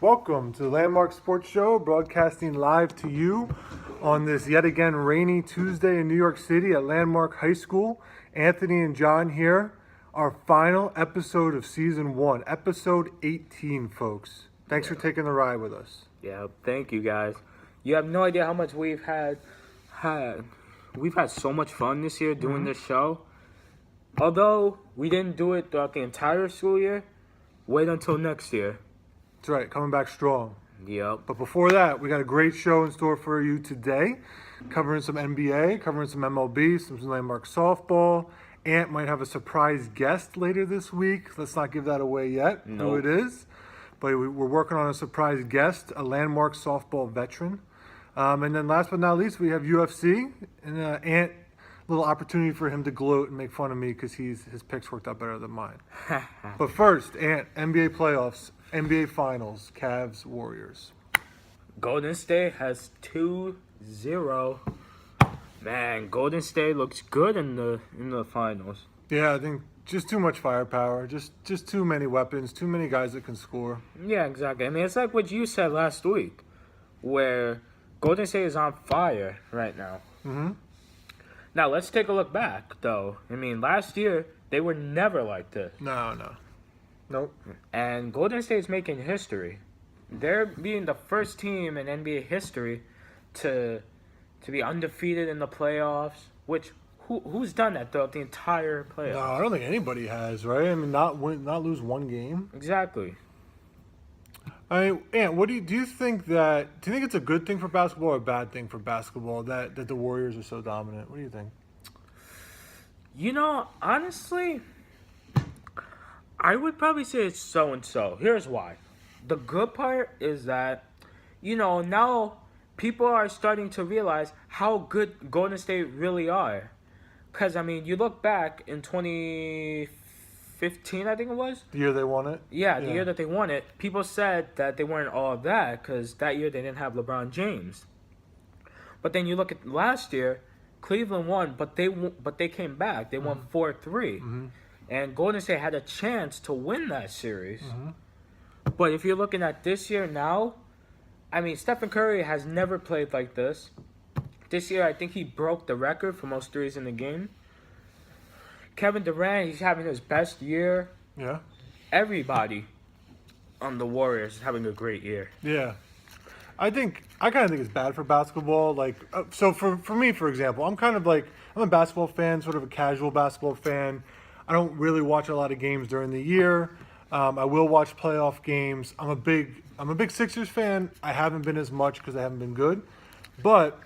Welcome to the Landmark Sports Show, broadcasting live to you on this yet again rainy Tuesday in New York City at Landmark High School. Anthony and John here, our final episode of Season 1, Episode 18, folks. Thanks for taking the ride with us. Yeah, thank you guys. You have no idea how much we've had so much fun this year doing this show. Although we didn't do it throughout the entire school year, wait until next year. That's right, coming back strong. Yep. But before that, we got a great show in store for you today, covering some NBA, covering some MLB, some Landmark softball. Ant might have a surprise guest later this week. Let's not give that away yet, who it is. But we're working on a surprise guest, a Landmark softball veteran. And then last but not least, we have UFC. And Ant, a little opportunity for him to gloat and make fun of me because his picks worked out better than mine. But first, Ant, NBA playoffs, NBA finals, Cavs, Warriors. Golden State has 2-0. Man, Golden State looks good in the finals. Yeah, I think just too much firepower, just too many weapons, too many guys that can score. Yeah, exactly. I mean, it's like what you said last week, where Golden State is on fire right now. Mm-hmm. Now, let's take a look back, though. I mean, last year, they were never like this. Nope. And Golden State's making history. They're being the first team in NBA history to be undefeated in the playoffs, which who's done that throughout the entire playoffs? No, I don't think anybody has, right? I mean, not lose one game. Exactly. Ant, what do you think it's a good thing for basketball or a bad thing for basketball that the Warriors are so dominant? What do you think? You know, honestly, I would probably say it's so-and-so. Here's why. The good part is that, now people are starting to realize how good Golden State really are. Because, I mean, you look back in 2015, I think it was. The year they won it? Yeah, the year that they won it. People said that they weren't all of that because that year they didn't have LeBron James. But then you look at last year, Cleveland won, but they came back. They won 4-3. Mm-hmm. And Golden State had a chance to win that series. Mm-hmm. But if you're looking at this year now, I mean, Stephen Curry has never played like this. This year, I think he broke the record for most threes in the game. Kevin Durant, he's having his best year. Yeah. Everybody on the Warriors is having a great year. Yeah. I kind of think it's bad for basketball. Like, so for me, for example, I'm a basketball fan, sort of a casual basketball fan. I don't really watch a lot of games during the year. I will watch playoff games. I'm a big Sixers fan. I haven't been as much because they haven't been good. But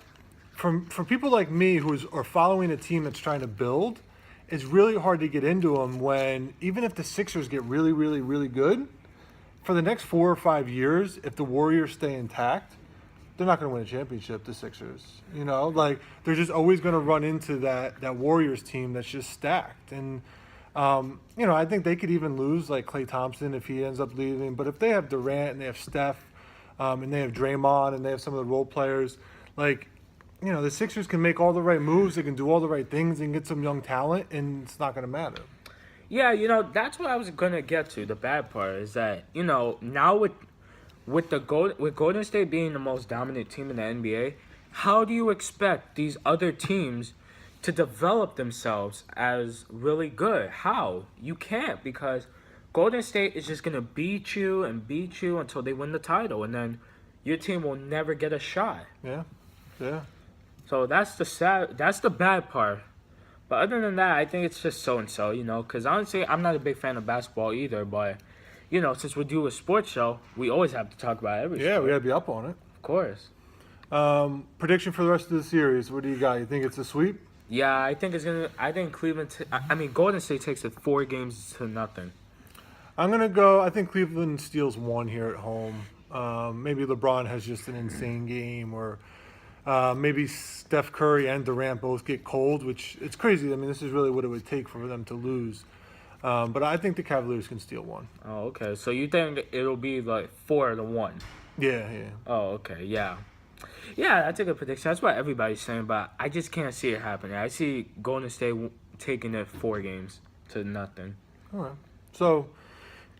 for people like me who are following a team that's trying to build, it's really hard to get into them when, even if the Sixers get really, really, really good, for the next 4 or 5 years, if the Warriors stay intact, they're not going to win a championship, the Sixers. They're just always going to run into that Warriors team that's just stacked. And I think they could even lose like Klay Thompson if he ends up leaving. But if they have Durant and they have Steph and they have Draymond and they have some of the role players, the Sixers can make all the right moves. They can do all the right things and get some young talent, and it's not going to matter. Yeah, that's what I was going to get to. The bad part is that, now with Golden State being the most dominant team in the NBA, how do you expect these other teams to develop themselves as really good? How? You can't, because Golden State is just going to beat you until they win the title, and then your team will never get a shot. Yeah. So that's the bad part. But other than that, I think it's just so-and-so, because honestly, I'm not a big fan of basketball either, but, since we do a sports show, we always have to talk about everything. Yeah, we got to be up on it. Of course. Prediction for the rest of the series, what do you got? You think it's a sweep? Yeah, I think Golden State takes it 4-0. I'm going to go, I think Cleveland steals one here at home. Maybe LeBron has just an insane game, or maybe Steph Curry and Durant both get cold, which it's crazy. I mean, this is really what it would take for them to lose. But I think the Cavaliers can steal one. Oh, okay. So you think it'll be like 4-1? Yeah. Oh, okay. Yeah. Yeah, that's a good prediction. That's what everybody's saying, but I just can't see it happening. I see Golden State taking it 4-0. All right. So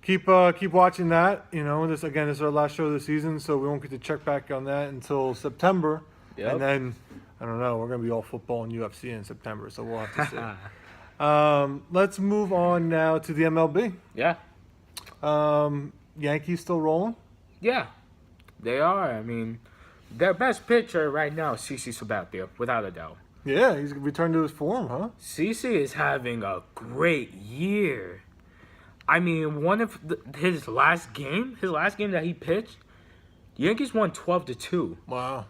keep watching that. You know, this is our last show of the season, so we won't get to check back on that until September. Yep. And then I don't know. We're gonna be all football and UFC in September, so we'll have to see. Let's move on now to the MLB. Yeah. Yankees still rolling? Yeah. They are. I mean, their best pitcher right now is CC Sabathia, without a doubt. Yeah, he's returned to his form, huh? CC is having a great year. I mean, his last game that he pitched, the Yankees won 12-2. Wow,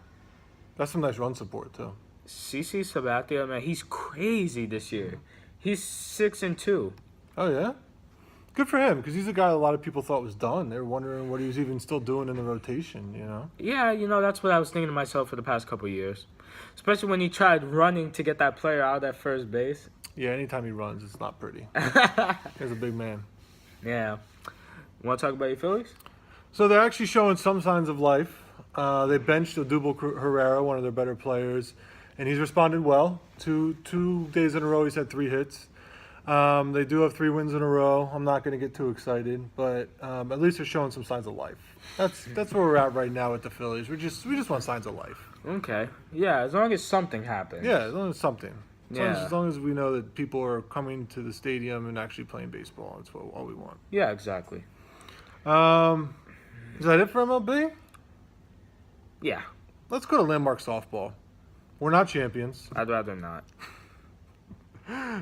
that's some nice run support too. CC Sabathia, man, he's crazy this year. He's 6-2. Oh yeah, good for him because he's a guy a lot of people thought was done. They were wondering what he was even still doing in the rotation. You know? Yeah, that's what I was thinking to myself for the past couple of years. Especially when he tried running to get that player out at first base. Yeah, anytime he runs, it's not pretty. He's a big man. Yeah. Want to talk about your Phillies? So they're actually showing some signs of life. They benched Odubel Herrera, one of their better players, and he's responded well. Two days in a row, he's had 3 hits. They do have 3 wins in a row. I'm not going to get too excited, but at least they're showing some signs of life. That's where we're at right now with the Phillies. We just want signs of life. Okay. Yeah, as long as something happens. Yeah, as long as something. Yeah. As long as we know that people are coming to the stadium and actually playing baseball, that's all we want. Yeah, exactly. Is that it for MLB? Yeah, Let's go to Landmark Softball. We're not champions. I'd rather not.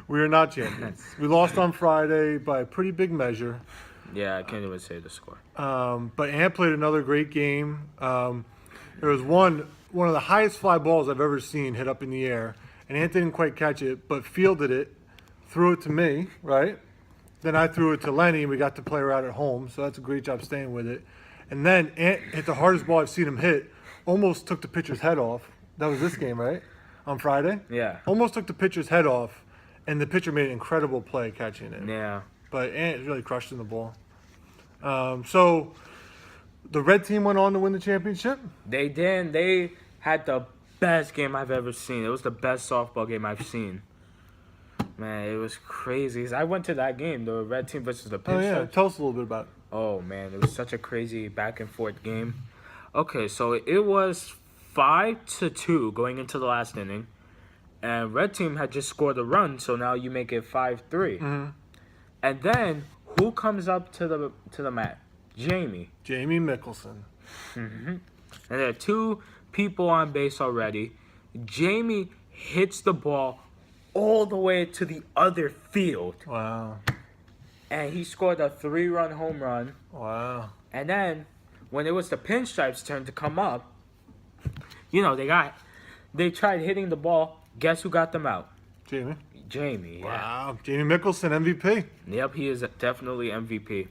We are not champions. We lost on Friday by a pretty big measure. Yeah, I can't even say the score. But Ant played another great game. There was one of the highest fly balls I've ever seen hit up in the air, and Ant didn't quite catch it, but fielded it, threw it to me, right? Then I threw it to Lenny, and we got to play her out at home, so that's a great job staying with it. And then Ant hit the hardest ball I've seen him hit, almost took the pitcher's head off. That was this game, right? On Friday? Yeah. Almost took the pitcher's head off, and the pitcher made an incredible play catching it. Yeah. But Ant really crushed in the ball. So the red team went on to win the championship. They did. They had the best game I've ever seen. It was the best softball game I've seen. Man, it was crazy. I went to that game, the red team versus the Oh yeah, Pinstripes. tell us a little bit about it. Oh man, it was such a crazy back and forth game. Okay, so it was 5-2 going into the last inning, and red team had just scored a run, so now you make it 5-3. And then who comes up to the mat? Jamie. Jamie Mickelson. And there are 2 people on base already. Jamie hits the ball all the way to the other field, Wow. and he scored a 3-run home run. Wow. And then, when it was the Pinstripes' turn to come up, they tried hitting the ball. Guess who got them out? Jamie. Jamie. Yeah. Wow. Jamie Mickelson, MVP. Yep, he is definitely MVP.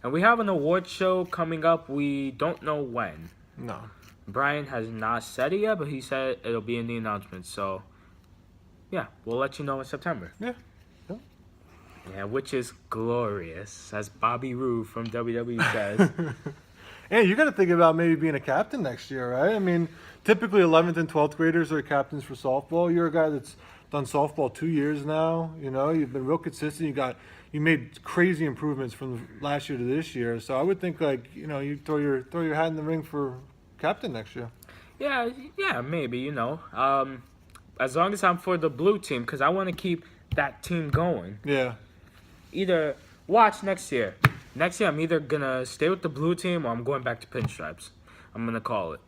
And we have an award show coming up. We don't know when. No. Brian has not said it yet, but he said it'll be in the announcement. So, yeah, we'll let you know in September. Yeah. Yeah, which is glorious, as Bobby Roode from WWE says. Hey, you got to think about maybe being a captain next year, right? I mean, typically 11th and 12th graders are captains for softball. You're a guy that's done softball 2 years now. You know, you've been real consistent. You made crazy improvements from last year to this year. So I would think you throw your hat in the ring for captain next year. Yeah, maybe, as long as I'm for the blue team, because I want to keep that team going. Yeah. Either watch next year. Next year, I'm either going to stay with the blue team or I'm going back to Pinstripes. I'm going to call it.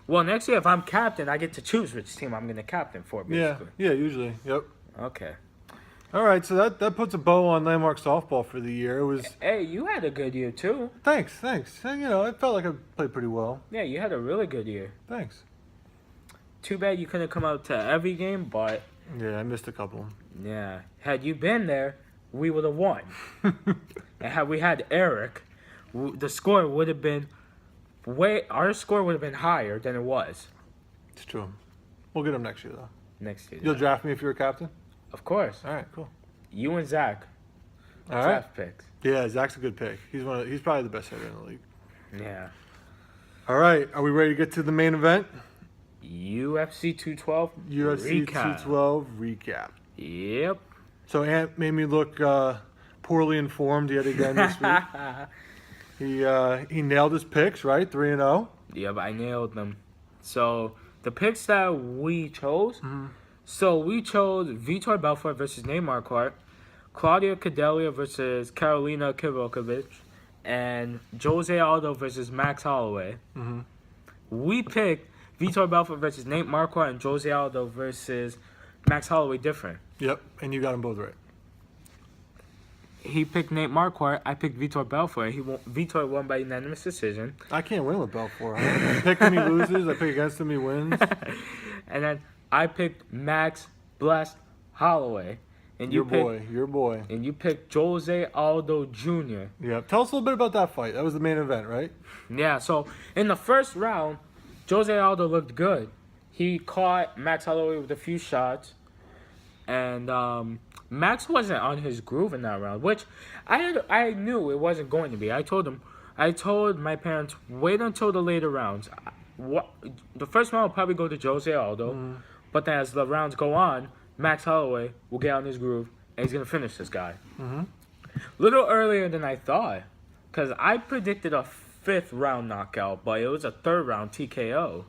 Well, next year, if I'm captain, I get to choose which team I'm going to captain for, basically. Yeah, usually. Yep. Okay. All right, so that puts a bow on Landmark Softball for the year. It was Hey, you had a good year, too. thanks. And, I felt like I played pretty well. Yeah, you had a really good year. Thanks. Too bad you couldn't come out to every game, but, Yeah, I missed a couple. yeah. Had you been there, we would have won. And had we had Eric, the score would have been our score would have been higher than it was. It's true. We'll get him next year, though. Next year. You'll draft me if you're a captain? Of course. All right, cool. You and Zach. All right. Draft picks. Yeah, Zach's a good pick. He's probably the best hitter in the league. Yeah. All right, are we ready to get to the main event? UFC 212 UFC recap. 212 recap. Yep. So Ant made me look poorly informed yet again this week. He nailed his picks, right? 3-0. Yep, I nailed them. So the picks that we chose. So we chose Vitor Belfort versus Nate Marquardt, Claudia Cadelia versus Karolina Kirilovic, and Jose Aldo versus Max Holloway. We picked Vitor Belfort versus Nate Marquardt and Jose Aldo versus Max Holloway different. Yep, and you got them both right. He picked Nate Marquardt. I picked Vitor Belfort. Vitor won by unanimous decision. I can't win with Belfort. I pick him, he loses. I pick against him, he wins. And then I picked Max Blessed Holloway. And you Your boy. And you picked Jose Aldo Jr. Yeah, tell us a little bit about that fight. That was the main event, right? Yeah, so in the first round, Jose Aldo looked good. He caught Max Holloway with a few shots. And Max wasn't on his groove in that round, which I knew it wasn't going to be. I told my parents, wait until the later rounds. The first round will probably go to Jose Aldo, but then as the rounds go on, Max Holloway will get on his groove, and he's going to finish this guy. Little earlier than I thought, because I predicted a 5th round knockout, but it was a 3rd round TKO.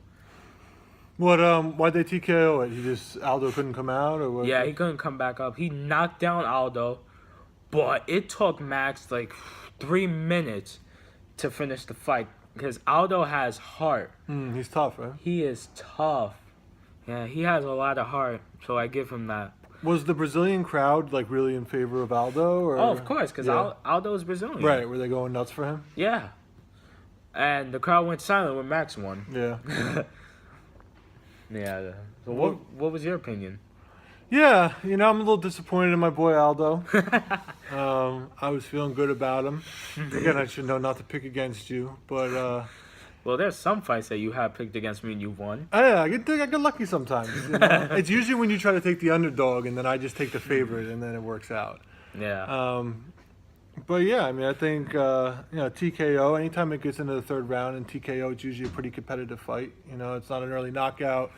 Why'd they TKO it? Aldo couldn't come out, or what? Yeah, he couldn't come back up. He knocked down Aldo, but it took Max like 3 minutes to finish the fight because Aldo has heart. He's tough, right? He is tough. Yeah, he has a lot of heart, so I give him that. Was the Brazilian crowd like really in favor of Aldo? Or? Oh, of course, because Yeah. Aldo is Brazilian. Right, were they going nuts for him? Yeah. And the crowd went silent when Max won. Yeah. Yeah. So what was your opinion? Yeah, I'm a little disappointed in my boy Aldo. I was feeling good about him. Again, I should know not to pick against you, but Well, there's some fights that you have picked against me and you won. I get lucky sometimes. It's usually when you try to take the underdog and then I just take the favorite and then it works out. Yeah. But yeah, I mean, I think TKO. Anytime it gets into the 3rd round and TKO, it's usually a pretty competitive fight. It's not an early knockout,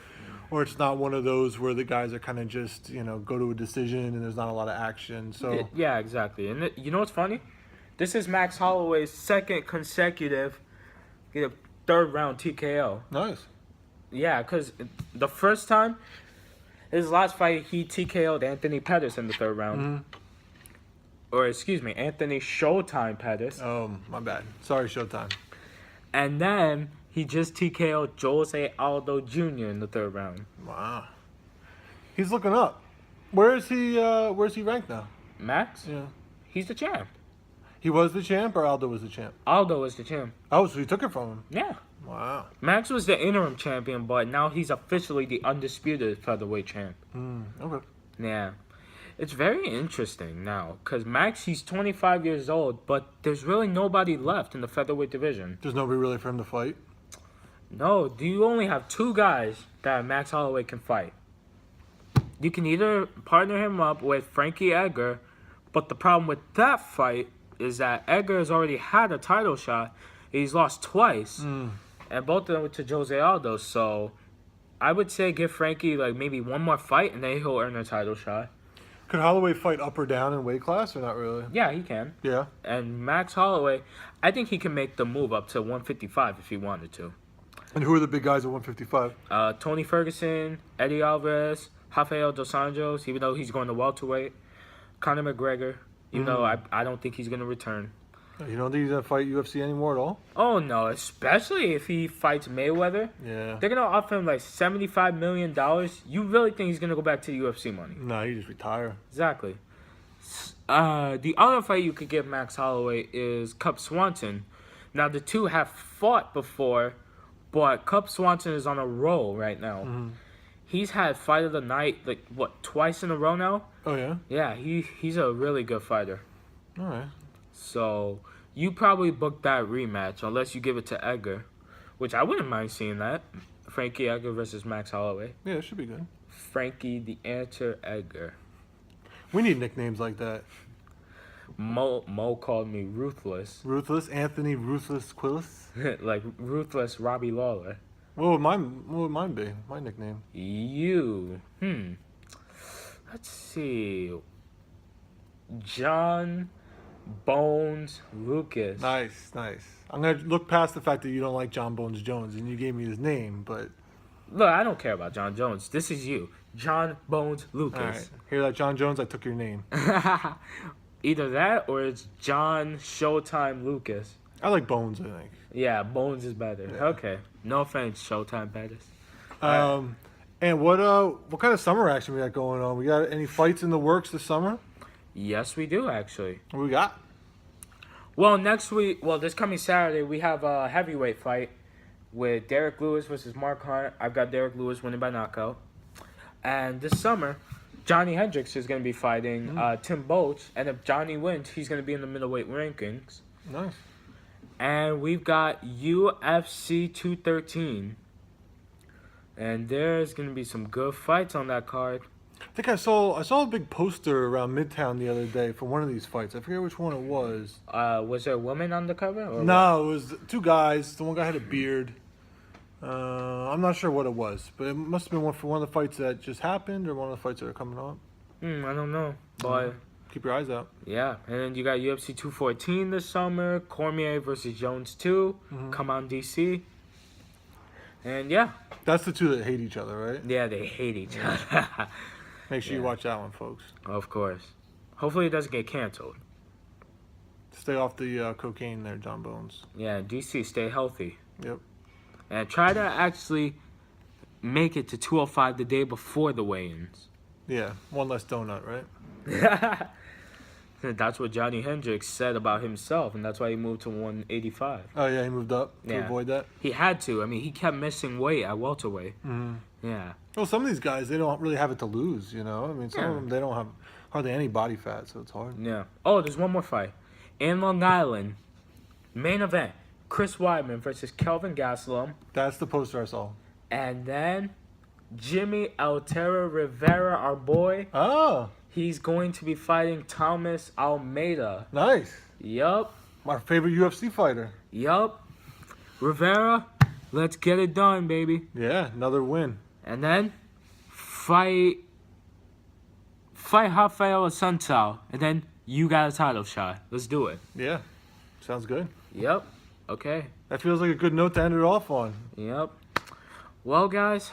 or it's not one of those where the guys are kind of just go to a decision and there's not a lot of action. So Yeah, exactly. And you know what's funny? This is Max Holloway's 2nd consecutive 3rd round TKO. nice. Yeah, because the first time, his last fight, he TKO'd Anthony Pettis in the 3rd round. Or, excuse me, Anthony Showtime Pettis. Oh, my bad. Sorry, Showtime. And then he just TKO'd Jose Aldo Jr. in the 3rd round. Wow. He's looking up. Where's he ranked now? Max? Yeah. He's the champ. He was the champ, or Aldo was the champ? Aldo is the champ. Oh, so he took it from him. Yeah. Wow. Max was the interim champion, but now he's officially the undisputed featherweight champ. Okay. Yeah. It's very interesting now, because Max, he's 25 years old, but there's really nobody left in the featherweight division. There's nobody really for him to fight. No, you only have 2 guys that Max Holloway can fight. You can either partner him up with Frankie Edgar, but the problem with that fight is that Edgar has already had a title shot. He's lost twice, and both of them were to Jose Aldo, so I would say give Frankie like maybe one more fight, and then he'll earn a title shot. Could Holloway fight up or down in weight class, or not really? Yeah, he can. Yeah. And Max Holloway, I think he can make the move up to 155 if he wanted to. And who are the big guys at 155? Tony Ferguson, Eddie Alvarez, Rafael Dos Anjos, even though he's going to welterweight. Conor McGregor, even though I don't think he's going to return. You don't think he's going to fight UFC anymore at all? Oh, no, especially if he fights Mayweather. Yeah. They're going to offer him like $75 million. You really think he's going to go back to the UFC money? No, he just retire. Exactly. The other fight you could give Max Holloway is Cub Swanson. Now, the two have fought before, but Cub Swanson is on a roll right now. He's had fight of the night, like, twice in a row now? Oh, yeah? Yeah, he's a really good fighter. All right. So, you probably book that rematch unless you give it to Edgar, which I wouldn't mind seeing that. Frankie Edgar versus Max Holloway. Yeah, it should be good. Frankie the Answer Edgar. We need nicknames like that. Mo called me Ruthless. Ruthless, Anthony Ruthless Quillis. Like Ruthless Robbie Lawler. What would mine be? My nickname. Let's see. John Bones Lucas. Nice, nice. I'm gonna look past the fact that you don't like John Bones Jones and you gave me his name, but Look, I don't care about John Jones. This is you, John Bones all right. Lucas. Hear that, John Jones? I took your name. Either that or it's John Showtime Lucas. I like Bones, I think. Yeah, Bones is better. Yeah. Okay. No offense, Showtime Pettis. And what kind of summer action we got going on? We got any fights in the works this summer? Yes, we do actually. What we got? Well, this coming Saturday, we have a heavyweight fight with Derek Lewis versus Mark Hunt. I've got Derek Lewis winning by knockout. And this summer, Johnny Hendricks is going to be fighting Tim Boach. And if Johnny wins, he's going to be in the middleweight rankings. Nice. And we've got UFC 213. And there's going to be some good fights on that card. I think I saw a big poster around Midtown the other day for one of these fights. I forget which one it was. Was there a woman on the cover? Or No, it was two guys. The one guy had a beard. I'm not sure what it was, but it must have been one for one of the fights that just happened or one of the fights that are coming up. I don't know. But Keep your eyes out. yeah, and then you got UFC 214 this summer. Cormier versus Jones 2. Come on, DC. And yeah. That's the two that hate each other, right? Yeah, they hate each other. Make sure you watch that one, folks. Of course. Hopefully it doesn't get canceled. Stay off the cocaine there, John Bones. Yeah, DC, stay healthy. Yep. And try to actually make it to 205 the day before the weigh-ins. Yeah, one less donut, right? That's what Johnny Hendricks said about himself, and that's why he moved to 185. Oh yeah, he moved up to Yeah. avoid that. He had to. I mean, he kept missing weight at welterweight. Yeah. Well, some of these guys, they don't really have it to lose, you know? I mean, some of them, they don't have hardly any body fat, so it's hard. Yeah. Oh, there's one more fight. In Long Island, main event, Chris Weidman versus Kelvin Gastelum. That's the poster I saw. And then Jimmy Altera Rivera, our boy, Oh, he's going to be fighting Thomas Almeida. nice. Yup. My favorite UFC fighter. Yup. Rivera, let's get it done, baby. Yeah, another win. And then fight Rafael Assunção. And then you got a title shot. Let's do it. Yeah, sounds good. Yep. Okay. That feels like a good note to end it off on. Yep. Well, guys,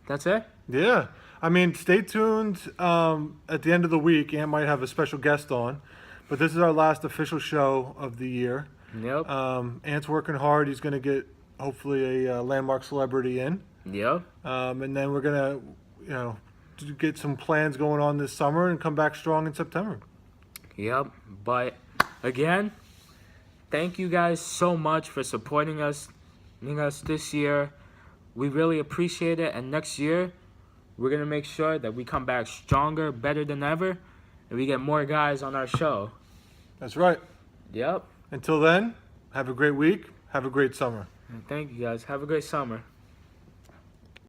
that's it. Yeah. I mean, stay tuned. At the end of the week, Ant might have a special guest on. But this is our last official show of the year. Yep. Ant's working hard. He's going to get, hopefully, a landmark celebrity in. Yep. And then we're going to, get some plans going on this summer and come back strong in September. Yep. But again, thank you guys so much for supporting us this year. We really appreciate it. And next year, we're going to make sure that we come back stronger, better than ever, and we get more guys on our show. That's right. Yep. Until then, have a great week. Have a great summer. Thank you guys. Have a great summer.